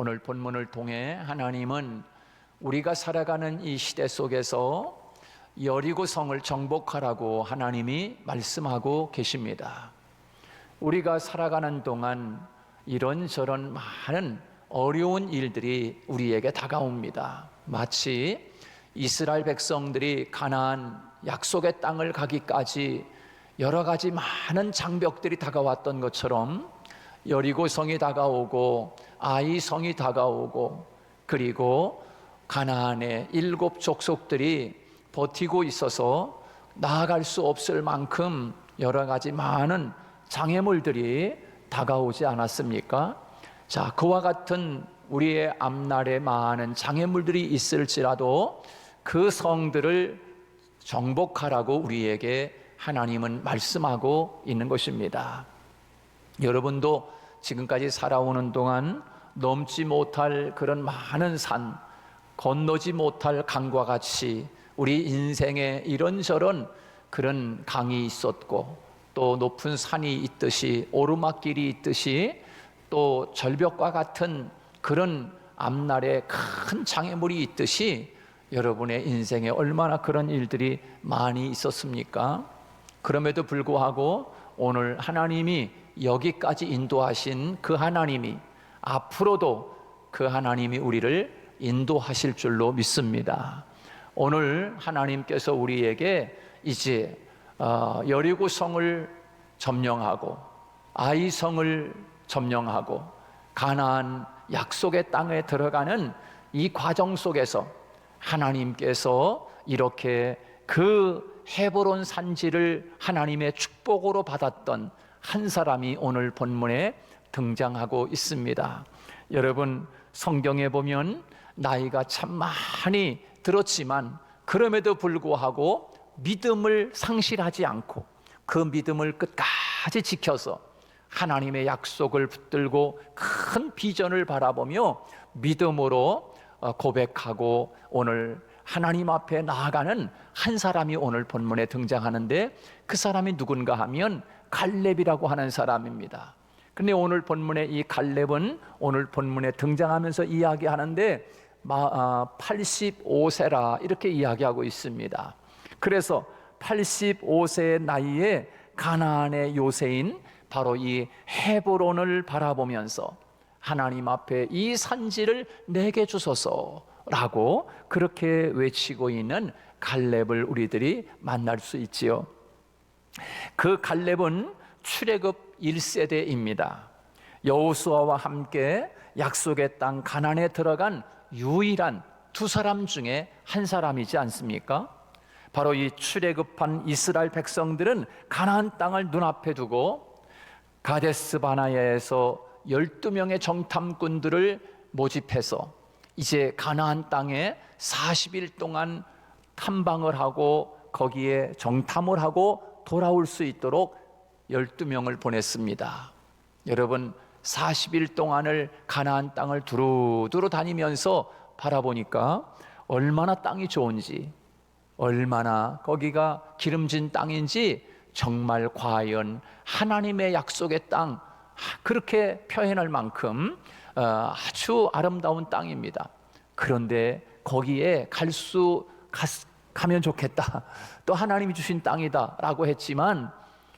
오늘 본문을 통해 하나님은 우리가 살아가는 이 시대 속에서 여리고 성을 정복하라고 하나님이 말씀하고 계십니다. 우리가 살아가는 동안 이런저런 많은 어려운 일들이 우리에게 다가옵니다. 마치 이스라엘 백성들이 가나안 약속의 땅을 가기까지 여러 가지 많은 장벽들이 다가왔던 것처럼 여리고 성이 다가오고 아이 성이 다가오고 그리고 가나안의 7 족속들이 버티고 있어서 나아갈 수 없을 만큼 여러 가지 많은 장애물들이 다가오지 않았습니까? 자, 그와 같은 우리의 앞날에 많은 장애물들이 있을지라도 그 성들을 정복하라고 우리에게 하나님은 말씀하고 있는 것입니다. 여러분도 지금까지 살아오는 동안 넘지 못할 그런 많은 산, 건너지 못할 강과 같이 우리 인생에 이런저런 그런 강이 있었고 또 높은 산이 있듯이 오르막길이 있듯이 또 절벽과 같은 그런 앞날에 큰 장애물이 있듯이 여러분의 인생에 얼마나 그런 일들이 많이 있었습니까? 그럼에도 불구하고 오늘 하나님이 여기까지 인도하신 그 하나님이 앞으로도 그 하나님이 우리를 인도하실 줄로 믿습니다. 오늘 하나님께서 우리에게 이제 여리고 성을 점령하고 아이 성을 점령하고 가나안 약속의 땅에 들어가는 이 과정 속에서 하나님께서 이렇게 그 헤브론 산지를 하나님의 축복으로 받았던 한 사람이 오늘 본문에 등장하고 있습니다. 여러분, 성경에 보면 나이가 참 많이 들었지만 그럼에도 불구하고 믿음을 상실하지 않고 그 믿음을 끝까지 지켜서 하나님의 약속을 붙들고 큰 비전을 바라보며 믿음으로 고백하고 오늘 하나님 앞에 나아가는 한 사람이 오늘 본문에 등장하는데 그 사람이 누군가 하면 갈렙이라고 하는 사람입니다. 근데 오늘 본문의 이 갈렙은 오늘 본문에 등장하면서 이야기하는데 85세라 이렇게 이야기하고 있습니다. 그래서 85세의 나이에 가나안의 요새인 바로 이 헤브론을 바라보면서 하나님 앞에 이 산지를 내게 주소서라고 그렇게 외치고 있는 갈렙을 우리들이 만날 수 있지요. 그 갈렙은 출애굽 1세대입니다. 여호수아와 함께 약속의 땅 가나안에 들어간 유일한 2사람 중에 한 사람이지 않습니까? 바로 이 출애굽한 이스라엘 백성들은 가나안 땅을 눈앞에 두고 가데스 바네아에서 12명의 정탐꾼들을 모집해서 이제 가나안 땅에 40일 동안 탐방을 하고 거기에 정탐을 하고 돌아올 수 있도록 12명을 보냈습니다. 여러분, 40일 동안을 가나안 땅을 두루두루 다니면서 바라보니까 얼마나 땅이 좋은지, 얼마나 거기가 기름진 땅인지 정말 과연 하나님의 약속의 땅 그렇게 표현할 만큼 아주 아름다운 땅입니다. 그런데 거기에 가면 좋겠다, 또 하나님이 주신 땅이다 라고 했지만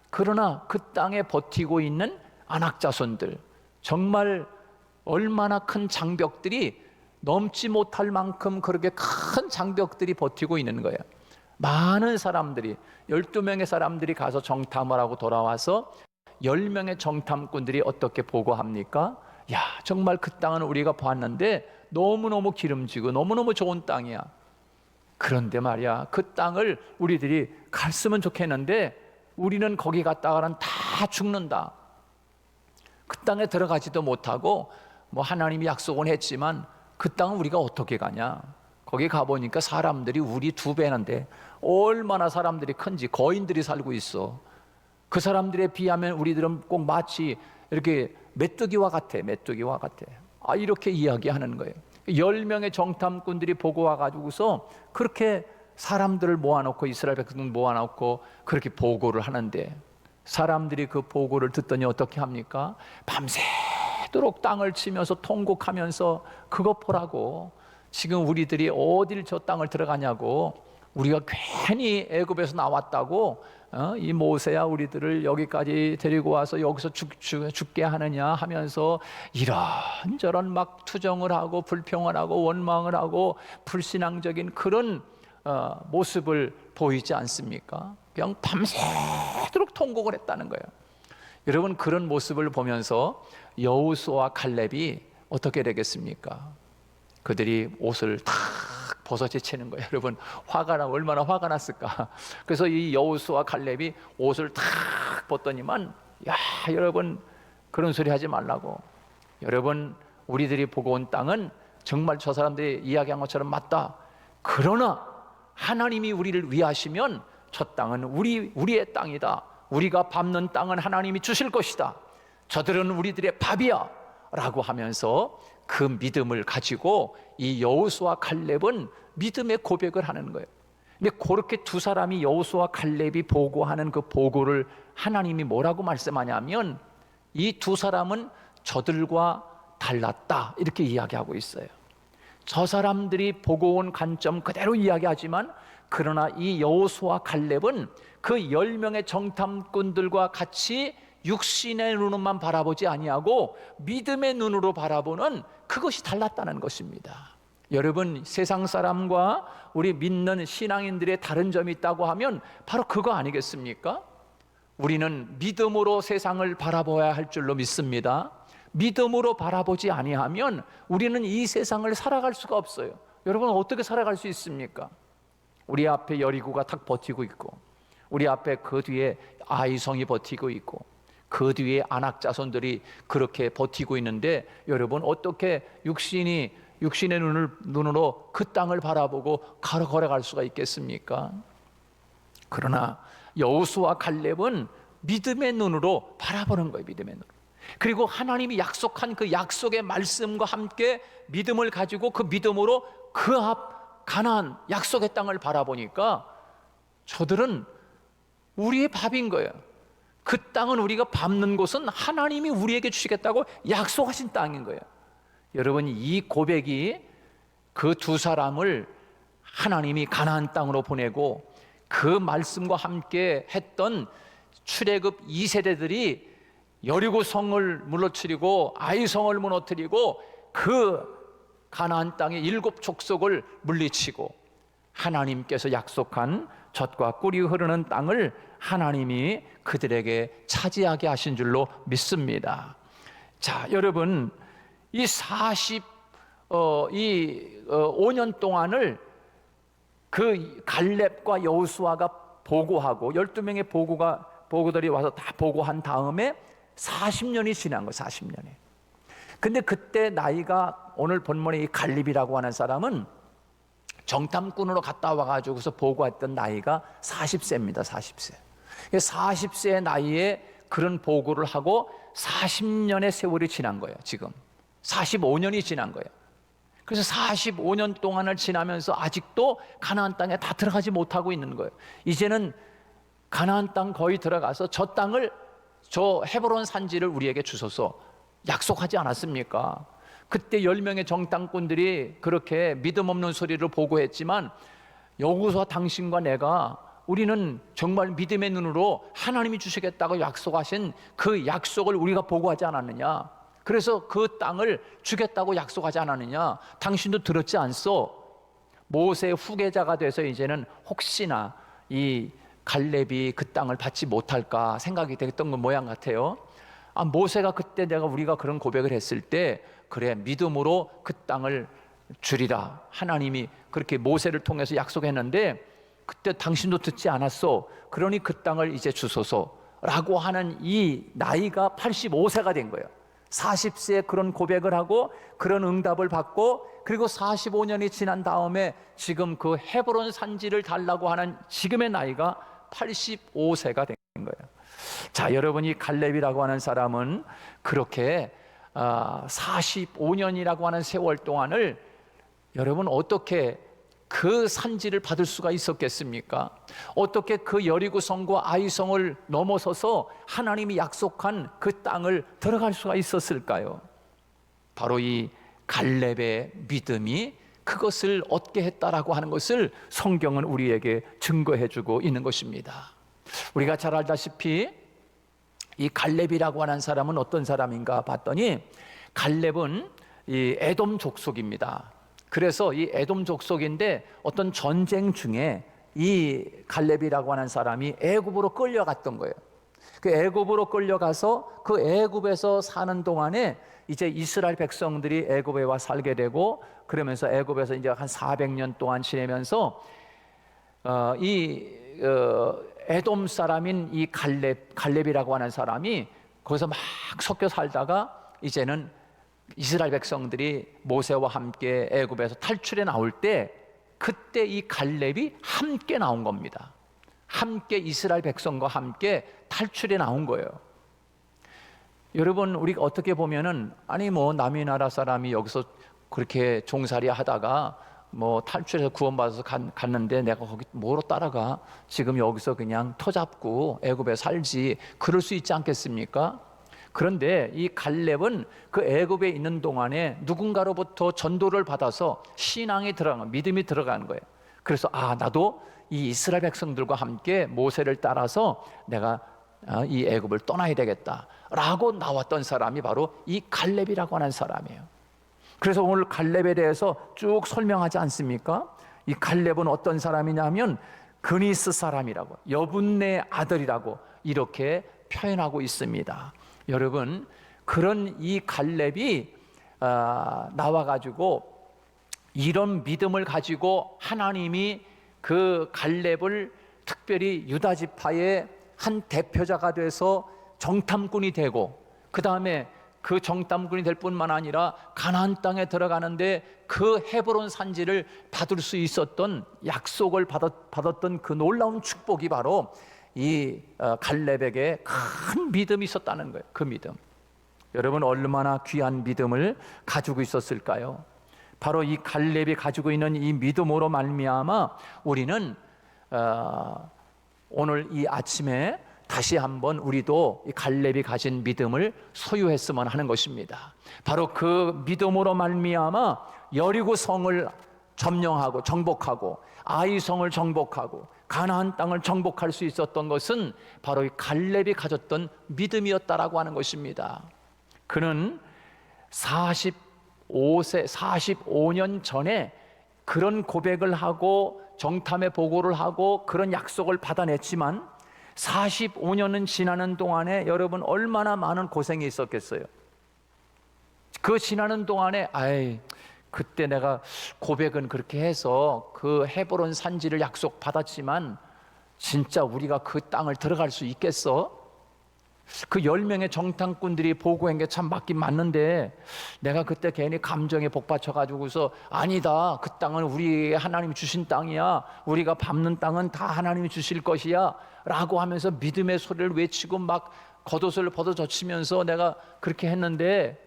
그러나 그 땅에 버티고 있는 안악자손들, 정말 얼마나 큰 장벽들이 넘지 못할 만큼 그렇게 큰 장벽들이 버티고 있는 거예요. 많은 사람들이 12명의 사람들이 가서 정탐을 하고 돌아와서 10명의 정탐꾼들이 어떻게 보고합니까? 야, 정말 그 땅은 우리가 봤는데 너무너무 기름지고 너무너무 좋은 땅이야. 그런데 말이야, 그 땅을 우리들이 갔으면 좋겠는데 우리는 거기 갔다가는 다 죽는다. 그 땅에 들어가지도 못하고 뭐 하나님이 약속은 했지만 그 땅은 우리가 어떻게 가냐. 거기 가보니까 사람들이 우리 2배는데 얼마나 사람들이 큰지, 거인들이 살고 있어. 그 사람들에 비하면 우리들은 꼭 마치 이렇게 메뚜기와 같아. 이렇게 이야기하는 거예요. 10명의 정탐꾼들이 보고 와가지고서 그렇게 사람들을 모아놓고, 이스라엘 백성들 모아놓고 그렇게 보고를 하는데 사람들이 그 보고를 듣더니 어떻게 합니까? 밤새도 밤새도록 땅을 치면서 통곡하면서 그것 보라고 지금 우리들이 어딜 저 땅을 들어가냐고, 우리가 괜히 애굽에서 나왔다고 이 모세야 우리들을 여기까지 데리고 와서 여기서 죽게 하느냐 하면서 이런저런 막 투정을 하고 불평을 하고 원망을 하고 불신앙적인 그런 모습을 보이지 않습니까? 그냥 밤새도록 통곡을 했다는 거예요. 여러분, 그런 모습을 보면서 여호수아와 칼렙이 어떻게 되겠습니까? 그들이 옷을 탁 벗어제치는 거예요. 여러분, 얼마나 화가 났을까. 그래서 이 여호수아와 칼렙이 옷을 탁 벗더니만, 야, 여러분, 그런 소리 하지 말라고. 여러분, 우리들이 보고 온 땅은 정말 저 사람들이 이야기한 것처럼 맞다. 그러나 하나님이 우리를 위하시면 저 땅은 우리의 땅이다. 우리가 밟는 땅은 하나님이 주실 것이다. 저들은 우리들의 밥이야 라고 하면서 그 믿음을 가지고 이 여호수아와 칼렙은 믿음의 고백을 하는 거예요. 근데 그렇게 두 사람이, 여호수아와 칼렙이 보고하는 그 보고를 하나님이 뭐라고 말씀하냐면, 이 두 사람은 저들과 달랐다 이렇게 이야기하고 있어요. 저 사람들이 보고 온 관점 그대로 이야기하지만, 그러나 이 여호수아와 칼렙은 그 10명의 정탐꾼들과 같이 육신의 눈으로만 바라보지 아니하고 믿음의 눈으로 바라보는 그것이 달랐다는 것입니다. 여러분, 세상 사람과 우리 믿는 신앙인들의 다른 점이 있다고 하면 바로 그거 아니겠습니까? 우리는 믿음으로 세상을 바라봐야 할 줄로 믿습니다. 믿음으로 바라보지 아니하면 우리는 이 세상을 살아갈 수가 없어요. 여러분, 어떻게 살아갈 수 있습니까? 우리 앞에 여리고가 탁 버티고 있고, 우리 앞에 그 뒤에 아이성이 버티고 있고, 그 뒤에 안악자손들이 그렇게 버티고 있는데, 여러분, 어떻게 육신의 눈으로 그 땅을 바라보고 걸어갈 수가 있겠습니까? 그러나 여호수아와 칼렙은 믿음의 눈으로 바라보는 거예요. 믿음의 눈으로. 그리고 하나님이 약속한 그 약속의 말씀과 함께 믿음을 가지고 그 믿음으로 그 앞 가나안 약속의 땅을 바라보니까 저들은 우리의 밥인 거예요. 그 땅은, 우리가 밟는 곳은 하나님이 우리에게 주시겠다고 약속하신 땅인 거예요. 여러분, 이 고백이 그 두 사람을 하나님이 가나안 땅으로 보내고 그 말씀과 함께 했던 출애굽 2세대들이 여리고 성을 무너뜨리고 아이성을 무너뜨리고 그 가나안 땅의 7 족속을 물리치고 하나님께서 약속한 젖과 꿀이 흐르는 땅을 하나님이 그들에게 차지하게 하신 줄로 믿습니다. 자, 여러분, 이 5년 동안을 그 갈렙과 여호수아가 보고하고 12명의 보고들이 와서 다 보고한 다음에 40년이 지난 거예요. 40년이. 근데 그때 나이가, 오늘 본문의 이 갈렙이라고 하는 사람은 정탐꾼으로 갔다 와가지고서 보고했던 나이가 40세입니다. 40세. 40세의 나이에 그런 보고를 하고 40년의 세월이 지난 거예요. 지금 45년이 지난 거예요. 그래서 45년 동안을 지나면서 아직도 가나안 땅에 다 들어가지 못하고 있는 거예요. 이제는 가나안 땅 거의 들어가서 저 땅을, 저 헤브론 산지를 우리에게 주소서 약속하지 않았습니까? 그때 10명의 정탐꾼들이 그렇게 믿음 없는 소리를 보고했지만, 여호수아 당신과 내가, 우리는 정말 믿음의 눈으로 하나님이 주시겠다고 약속하신 그 약속을 우리가 보고하지 않았느냐? 그래서 그 땅을 주겠다고 약속하지 않았느냐? 당신도 들었지 않소? 모세의 후계자가 돼서 이제는 혹시나 이 갈렙이 그 땅을 받지 못할까 생각이 됐던 건 모양 같아요. 모세가 그때 우리가 그런 고백을 했을 때, 그래, 믿음으로 그 땅을 주리라, 하나님이 그렇게 모세를 통해서 약속했는데 그때 당신도 듣지 않았소? 그러니 그 땅을 이제 주소서라고 하는 이 나이가 85세가 된 거예요. 40세에 그런 고백을 하고 그런 응답을 받고, 그리고 45년이 지난 다음에 지금 그 헤브론 산지를 달라고 하는 지금의 나이가 85세가 된 거예요. 자, 여러분, 이 갈렙이라고 하는 사람은 그렇게 45년이라고 하는 세월 동안을 여러분 어떻게 그 산지를 받을 수가 있었겠습니까? 어떻게 그 여리고성과 아이성을 넘어서서 하나님이 약속한 그 땅을 들어갈 수가 있었을까요? 바로 이 갈렙의 믿음이 그것을 얻게 했다라고 하는 것을 성경은 우리에게 증거해주고 있는 것입니다. 우리가 잘 알다시피 이 갈렙이라고 하는 사람은 어떤 사람인가 봤더니, 갈렙은 이 에돔 족속입니다. 그래서 이 에돔 족속인데 어떤 전쟁 중에 이 갈렙이라고 하는 사람이 애굽으로 끌려갔던 거예요. 그 애굽으로 끌려가서 그 애굽에서 사는 동안에 이제 이스라엘 백성들이 애굽에 와 살게 되고, 그러면서 애굽에서 이제 한 400년 동안 지내면서 에돔 사람인 이 갈렙이라고 하는 사람이 거기서 막 섞여 살다가 이제는 이스라엘 백성들이 모세와 함께 애굽에서 탈출해 나올 때, 그때 이 갈렙이 함께 나온 겁니다. 함께 이스라엘 백성과 함께 탈출해 나온 거예요. 여러분, 우리가 어떻게 보면은 아니 뭐 남의 나라 사람이 여기서 그렇게 종살이 하다가 뭐 탈출해서 구원받아서 갔는데 내가 거기 뭐로 따라가? 지금 여기서 그냥 터잡고 애굽에 살지, 그럴 수 있지 않겠습니까? 그런데 이 갈렙은 그 애굽에 있는 동안에 누군가로부터 전도를 받아서 신앙이 들어간, 믿음이 들어가는 거예요. 그래서 나도 이 이스라엘 백성들과 함께 모세를 따라서 내가 이 애굽을 떠나야 되겠다라고 나왔던 사람이 바로 이 갈렙이라고 하는 사람이에요. 그래서 오늘 갈렙에 대해서 쭉 설명하지 않습니까? 이 갈렙은 어떤 사람이냐면 그니스 사람이라고, 여분네 아들이라고 이렇게 표현하고 있습니다. 여러분, 그런 이 갈렙이 나와가지고 이런 믿음을 가지고 하나님이 그 갈렙을 특별히 유다 지파의 한 대표자가 돼서 정탐꾼이 되고, 그 다음에 그 정탐꾼이 될 뿐만 아니라 가나안 땅에 들어가는데 그 헤브론 산지를 받을 수 있었던, 약속을 받았던 그 놀라운 축복이 바로 이 갈렙에게 큰 믿음이 있었다는 거예요. 그 믿음, 여러분 얼마나 귀한 믿음을 가지고 있었을까요? 바로 이 갈렙이 가지고 있는 이 믿음으로 말미암아 우리는 오늘 이 아침에 다시 한번 우리도 이 갈렙이 가진 믿음을 소유했으면 하는 것입니다. 바로 그 믿음으로 말미암아 여리고 성을 점령하고 정복하고 아이 성을 정복하고 가나안 땅을 정복할 수 있었던 것은 바로 이 갈렙이 가졌던 믿음이었다라고 하는 것입니다. 그는 45년 전에 그런 고백을 하고 정탐의 보고를 하고 그런 약속을 받아냈지만 45년은 지나는 동안에 여러분 얼마나 많은 고생이 있었겠어요. 그 지나는 동안에 그때 내가 고백은 그렇게 해서 그 헤브론 산지를 약속 받았지만 진짜 우리가 그 땅을 들어갈 수 있겠어? 그 10명의 정탐꾼들이 보고한 게 참 맞긴 맞는데 내가 그때 괜히 감정에 복받쳐가지고서 아니다, 그 땅은 우리 하나님이 주신 땅이야, 우리가 밟는 땅은 다 하나님이 주실 것이야 라고 하면서 믿음의 소리를 외치고 막 겉옷을 벗어젖히면서 내가 그렇게 했는데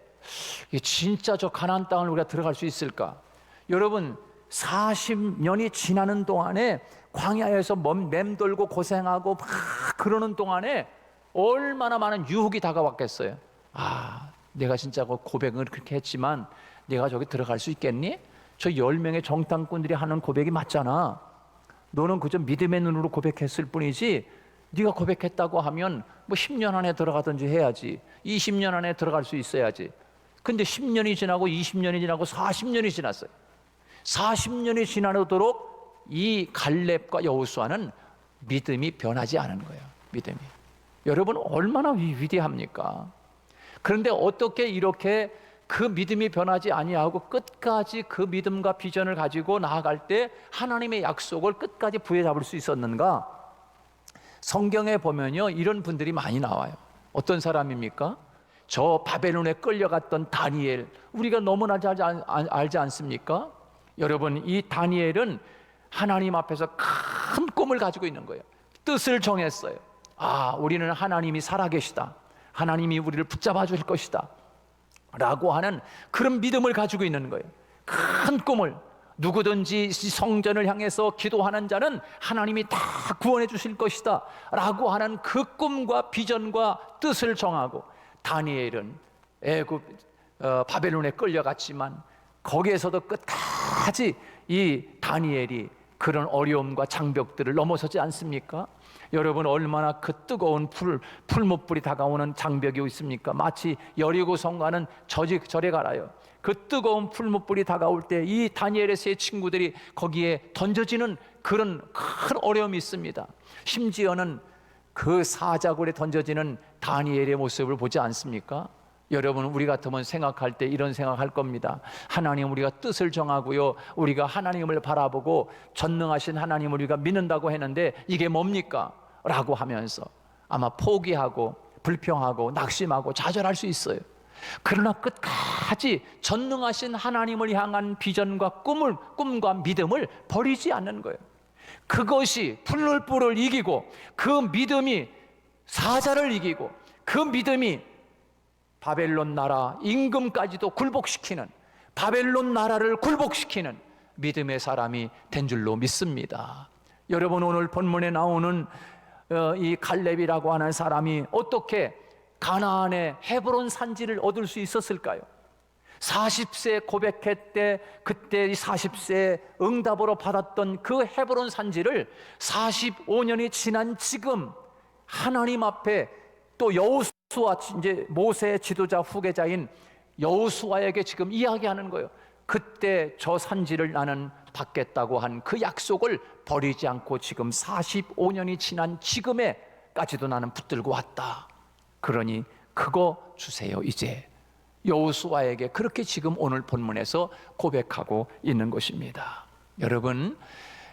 진짜 저 가나안 땅을 우리가 들어갈 수 있을까? 여러분 40년이 지나는 동안에 광야에서 맴돌고 고생하고 막 그러는 동안에 얼마나 많은 유혹이 다가왔겠어요. 내가 진짜 고백을 그렇게 했지만 내가 저기 들어갈 수 있겠니? 저 10명의 정탐꾼들이 하는 고백이 맞잖아. 너는 그저 믿음의 눈으로 고백했을 뿐이지 네가 고백했다고 하면 뭐 10년 안에 들어가든지 해야지, 20년 안에 들어갈 수 있어야지. 근데 10년이 지나고 20년이 지나고 40년이 지났어요. 40년이 지나도록 이 갈렙과 여호수아는 믿음이 변하지 않은 거예요. 믿음이. 여러분 얼마나 위대합니까? 그런데 어떻게 이렇게 그 믿음이 변하지 아니하고 끝까지 그 믿음과 비전을 가지고 나아갈 때 하나님의 약속을 끝까지 부여잡을 수 있었는가? 성경에 보면요 이런 분들이 많이 나와요. 어떤 사람입니까? 저 바벨론에 끌려갔던 다니엘, 우리가 너무나 잘 알지 않습니까? 여러분 이 다니엘은 하나님 앞에서 큰 꿈을 가지고 있는 거예요. 뜻을 정했어요. 우리는 하나님이 살아계시다, 하나님이 우리를 붙잡아 줄 것이다 라고 하는 그런 믿음을 가지고 있는 거예요. 큰 꿈을, 누구든지 성전을 향해서 기도하는 자는 하나님이 다 구원해 주실 것이다 라고 하는 그 꿈과 비전과 뜻을 정하고, 다니엘은 애굽 바벨론에 끌려갔지만 거기에서도 끝까지 이 다니엘이 그런 어려움과 장벽들을 넘어서지 않습니까? 여러분, 얼마나 그 뜨거운 풀무불이 다가오는 장벽이 있습니까? 마치 여리고성과는 절에 갈아요. 그 뜨거운 풀무불이 다가올 때 이 다니엘의 세 친구들이 거기에 던져지는 그런 큰 어려움이 있습니다. 심지어는 그 사자굴에 던져지는 다니엘의 모습을 보지 않습니까? 여러분, 우리 같으면 생각할 때 이런 생각할 겁니다. 하나님, 우리가 뜻을 정하고요, 우리가 하나님을 바라보고 전능하신 하나님을 우리가 믿는다고 했는데 이게 뭡니까? 라고 하면서 아마 포기하고 불평하고 낙심하고 좌절할 수 있어요. 그러나 끝까지 전능하신 하나님을 향한 비전과 꿈과 믿음을 버리지 않는 거예요. 그것이 풀물불을 이기고, 그 믿음이 사자를 이기고, 그 믿음이 바벨론 나라 임금까지도 굴복시키는, 바벨론 나라를 굴복시키는 믿음의 사람이 된 줄로 믿습니다. 여러분, 오늘 본문에 나오는 이 갈렙이라고 하는 사람이 어떻게 가나안의 헤브론 산지를 얻을 수 있었을까요? 40세 고백했대, 그때 이 40세 응답으로 받았던 그 헤브론 산지를 45년이 지난 지금 하나님 앞에 또 여호수아, 이제 모세의 지도자 후계자인 여호수아에게 지금 이야기하는 거예요. 그때 저 산지를 나는 받겠다고 한 그 약속을 버리지 않고 지금 45년이 지난 지금에까지도 나는 붙들고 왔다. 그러니 그거 주세요. 이제 여호수아에게 그렇게 지금 오늘 본문에서 고백하고 있는 것입니다. 여러분,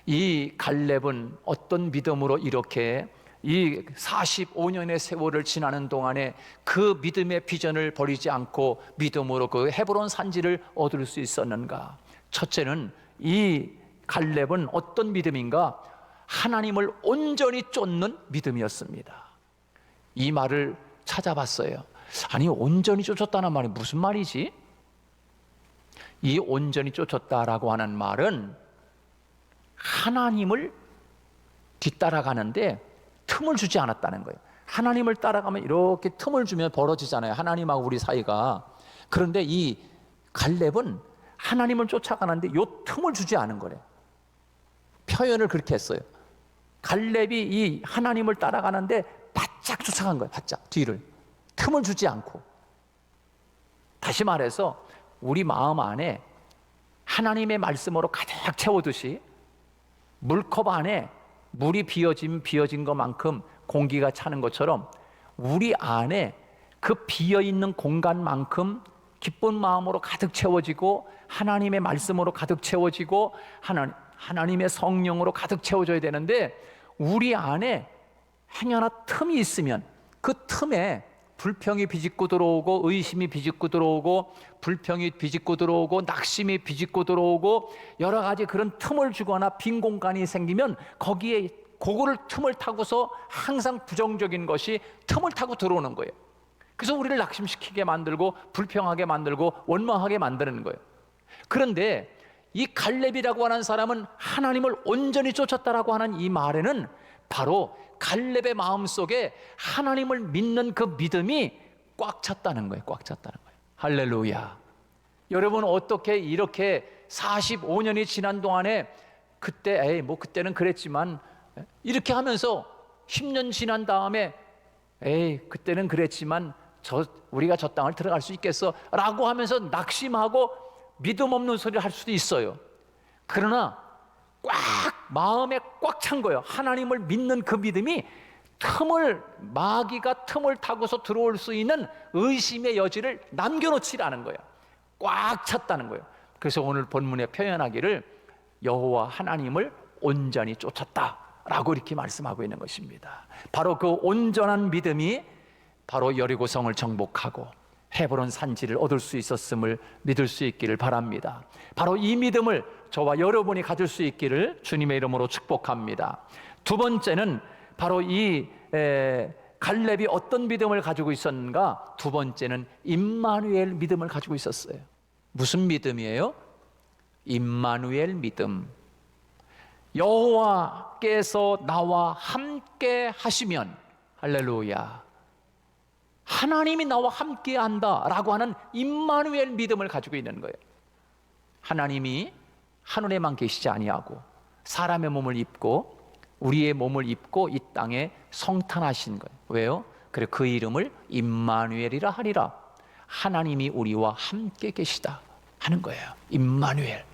이 갈렙은 어떤 믿음으로 이렇게 이 45년의 세월을 지나는 동안에 그 믿음의 비전을 버리지 않고 믿음으로 그 헤브론 산지를 얻을 수 있었는가? 첫째는 이 갈렙은 어떤 믿음인가? 하나님을 온전히 쫓는 믿음이었습니다. 이 말을 찾아봤어요. 아니, 온전히 쫓았다는 말이 무슨 말이지? 이 온전히 쫓았다라고 하는 말은 하나님을 뒤따라가는데 틈을 주지 않았다는 거예요. 하나님을 따라가면 이렇게 틈을 주면 벌어지잖아요, 하나님하고 우리 사이가. 그런데 이 갈렙은 하나님을 쫓아가는데 요 틈을 주지 않은 거래요. 표현을 그렇게 했어요. 갈렙이 이 하나님을 따라가는데 바짝 쫓아간 거예요. 바짝 뒤를, 틈을 주지 않고. 다시 말해서 우리 마음 안에 하나님의 말씀으로 가득 채우듯이 물컵 안에 물이 비어진 것만큼 공기가 차는 것처럼 우리 안에 그 비어있는 공간만큼 기쁜 마음으로 가득 채워지고 하나님의 말씀으로 가득 채워지고 하나님의 성령으로 가득 채워져야 되는데, 우리 안에 행여나 틈이 있으면 그 틈에 불평이 비집고 들어오고, 의심이 비집고 들어오고, 불평이 비집고 들어오고, 낙심이 비집고 들어오고, 여러 가지 그런 틈을 주거나 빈 공간이 생기면 거기에 그거를 틈을 타고서 항상 부정적인 것이 틈을 타고 들어오는 거예요. 그래서 우리를 낙심시키게 만들고 불평하게 만들고 원망하게 만드는 거예요. 그런데 이 갈렙이라고 하는 사람은 하나님을 온전히 쫓았다라고 하는 이 말에는 바로 갈렙의 마음속에 하나님을 믿는 그 믿음이 꽉 찼다는 거예요. 꽉 찼다는 거예요. 할렐루야. 여러분, 어떻게 이렇게 45년이 지난 동안에 그때 그때는 그랬지만, 이렇게 하면서 10년 지난 다음에 그때는 그랬지만 우리가 저 땅을 들어갈 수 있겠어 라고 하면서 낙심하고 믿음 없는 소리를 할 수도 있어요. 그러나 마음에 꽉 찬 거예요. 하나님을 믿는 그 믿음이 마귀가 틈을 타고서 들어올 수 있는 의심의 여지를 남겨놓지 않은 거예요. 꽉 찼다는 거예요. 그래서 오늘 본문에 표현하기를 여호와 하나님을 온전히 쫓았다라고 이렇게 말씀하고 있는 것입니다. 바로 그 온전한 믿음이 바로 여리고성을 정복하고 헤브론 산지를 얻을 수 있었음을 믿을 수 있기를 바랍니다. 바로 이 믿음을 저와 여러분이 가질 수 있기를 주님의 이름으로 축복합니다. 두 번째는 바로 이 갈렙이 어떤 믿음을 가지고 있었는가? 두 번째는 임마누엘 믿음을 가지고 있었어요. 무슨 믿음이에요? 임마누엘 믿음. 여호와께서 나와 함께 하시면, 할렐루야, 하나님이 나와 함께한다라고 하는 임마누엘 믿음을 가지고 있는 거예요. 하나님이 하늘에만 계시지 아니하고 사람의 몸을 입고 우리의 몸을 입고 이 땅에 성탄하신 거예요. 왜요? 그래 그 이름을 임마누엘이라 하리라. 하나님이 우리와 함께 계시다 하는 거예요. 임마누엘.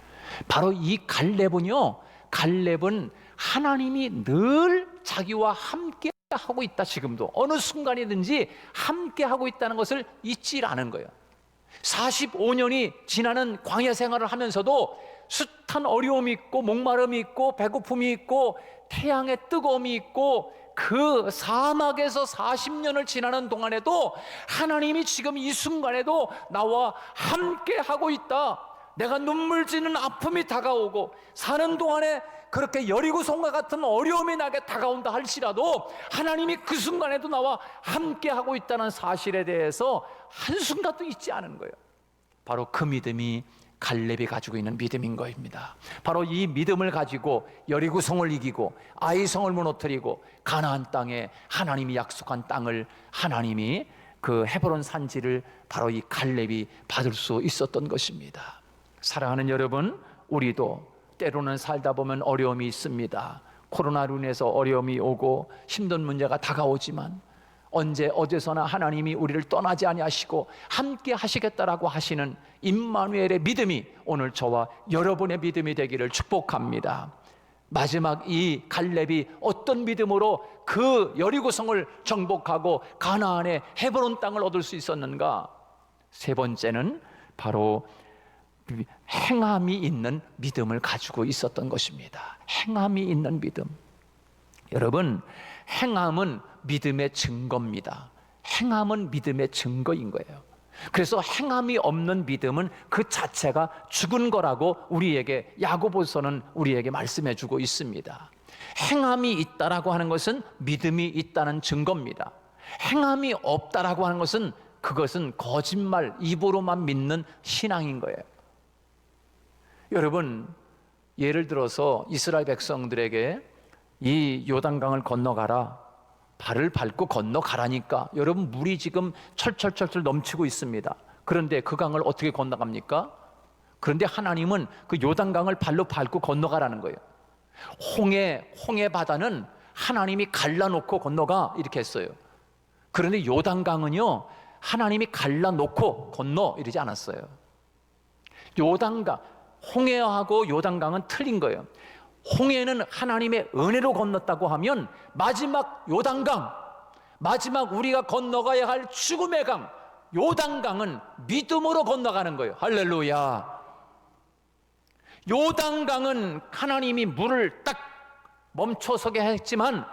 바로 이 갈렙은요, 갈렙은 하나님이 늘 자기와 함께 하고 있다. 지금도 어느 순간이든지 함께 하고 있다는 것을 잊지 않은 거예요. 45년이 지나는 광야 생활을 하면서도 숱한 어려움이 있고 목마름이 있고 배고픔이 있고 태양의 뜨거움이 있고 그 사막에서 40년을 지나는 동안에도 하나님이 지금 이 순간에도 나와 함께 하고 있다. 내가 눈물 지는 아픔이 다가오고 사는 동안에 그렇게 여리고성과 같은 어려움이 나게 다가온다 할지라도 하나님이 그 순간에도 나와 함께 하고 있다는 사실에 대해서 한순간도 잊지 않은 거예요. 바로 그 믿음이 갈렙이 가지고 있는 믿음인 것입니다. 바로 이 믿음을 가지고 여리고성을 이기고 아이성을 무너뜨리고 가나안 땅에 하나님이 약속한 땅을 하나님이 그 헤브론 산지를 바로 이 갈렙이 받을 수 있었던 것입니다. 사랑하는 여러분, 우리도 때로는 살다 보면 어려움이 있습니다. 코로나로 인해서 어려움이 오고 힘든 문제가 다가오지만 언제 어디서나 하나님이 우리를 떠나지 아니하시고 함께 하시겠다라고 하시는 임마누엘의 믿음이 오늘 저와 여러분의 믿음이 되기를 축복합니다. 마지막 이 갈렙이 어떤 믿음으로 그 여리고성을 정복하고 가나안의 헤브론 땅을 얻을 수 있었는가? 세 번째는 바로 행함이 있는 믿음을 가지고 있었던 것입니다. 행함이 있는 믿음. 여러분, 행함은 믿음의 증거입니다. 행함은 믿음의 증거인 거예요. 그래서 행함이 없는 믿음은 그 자체가 죽은 거라고 우리에게 야고보서는 우리에게 말씀해 주고 있습니다. 행함이 있다라고 하는 것은 믿음이 있다는 증거입니다. 행함이 없다라고 하는 것은 그것은 거짓말, 입으로만 믿는 신앙인 거예요. 여러분, 예를 들어서 이스라엘 백성들에게 이 요단강을 건너가라, 발을 밟고 건너가라니까 여러분 물이 지금 철철철철 넘치고 있습니다. 그런데 그 강을 어떻게 건너갑니까? 그런데 하나님은 그 요단강을 발로 밟고 건너가라는 거예요. 홍해 바다는 하나님이 갈라놓고 건너가 이렇게 했어요. 그런데 요단강은요, 하나님이 갈라놓고 건너 이러지 않았어요. 요단강, 홍해하고 요단강은 틀린 거예요. 홍해는 하나님의 은혜로 건넜다고 하면 마지막 요단강, 마지막 우리가 건너가야 할 죽음의 강, 요단강은 믿음으로 건너가는 거예요. 할렐루야. 요단강은 하나님이 물을 딱 멈춰서게 했지만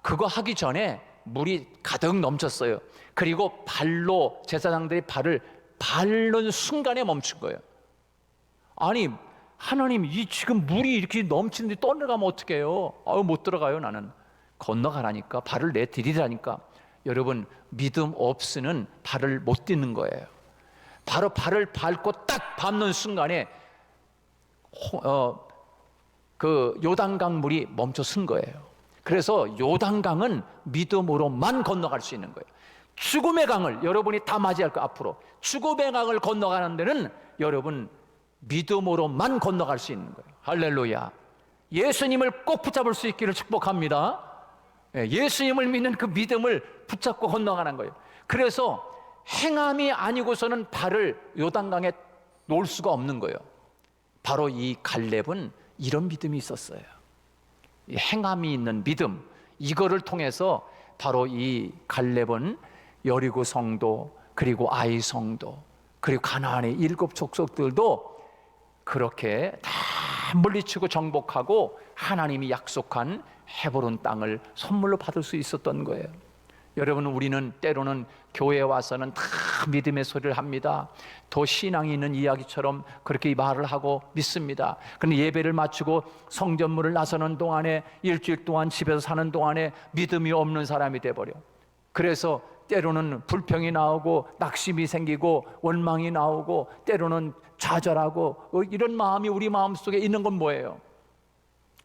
그거 하기 전에 물이 가득 넘쳤어요. 그리고 발로 제사장들이 발을 밟는 순간에 멈춘 거예요. 아니, 하나님, 이 지금 물이 이렇게 넘치는데 떠내가면 어떡해요? 못 들어가요. 나는 건너가라니까, 발을 내디디라니까. 여러분, 믿음 없이는 발을 못 딛는 거예요. 바로 발을 밟고 딱 밟는 순간에 그 요단강 물이 멈춰 쓴 거예요. 그래서 요단강은 믿음으로만 건너갈 수 있는 거예요. 죽음의 강을 여러분이 다 맞이할 거. 앞으로 죽음의 강을 건너가는 데는 여러분 믿음으로만 건너갈 수 있는 거예요. 할렐루야. 예수님을 꼭 붙잡을 수 있기를 축복합니다. 예수님을 믿는 그 믿음을 붙잡고 건너가는 거예요. 그래서 행함이 아니고서는 발을 요단강에 놓을 수가 없는 거예요. 바로 이 갈렙은 이런 믿음이 있었어요. 이 행함이 있는 믿음, 이거를 통해서 바로 이 갈렙은 여리고 성도, 그리고 아이 성도, 그리고 가나안의 7 족속들도 그렇게 다 물리치고 정복하고 하나님이 약속한 헤브론 땅을 선물로 받을 수 있었던 거예요. 여러분, 우리는 때로는 교회에 와서는 다 믿음의 소리를 합니다. 더 신앙이 있는 이야기처럼 그렇게 말을 하고 믿습니다. 그런데 예배를 마치고 성전문을 나서는 동안에, 일주일 동안 집에서 사는 동안에 믿음이 없는 사람이 돼버려. 그래서 때로는 불평이 나오고 낙심이 생기고 원망이 나오고 때로는 좌절하고 이런 마음이 우리 마음속에 있는 건 뭐예요?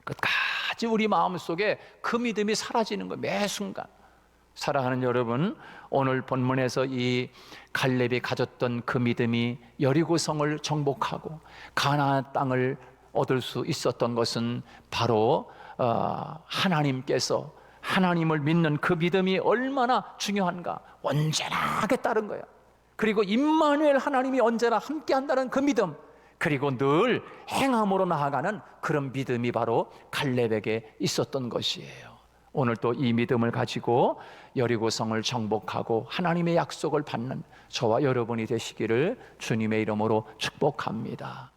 끝까지 우리 마음속에 그 믿음이 사라지는 거예요. 매 순간. 사랑하는 여러분, 오늘 본문에서 이 갈렙이 가졌던 그 믿음이 여리고성을 정복하고 가나안 땅을 얻을 수 있었던 것은 바로 하나님께서, 하나님을 믿는 그 믿음이 얼마나 중요한가 온전하게 따른 거야. 그리고 임마누엘, 하나님이 언제나 함께한다는 그 믿음, 그리고 늘 행함으로 나아가는 그런 믿음이 바로 갈렙에게 있었던 것이에요. 오늘 또 이 믿음을 가지고 여리고성을 정복하고 하나님의 약속을 받는 저와 여러분이 되시기를 주님의 이름으로 축복합니다.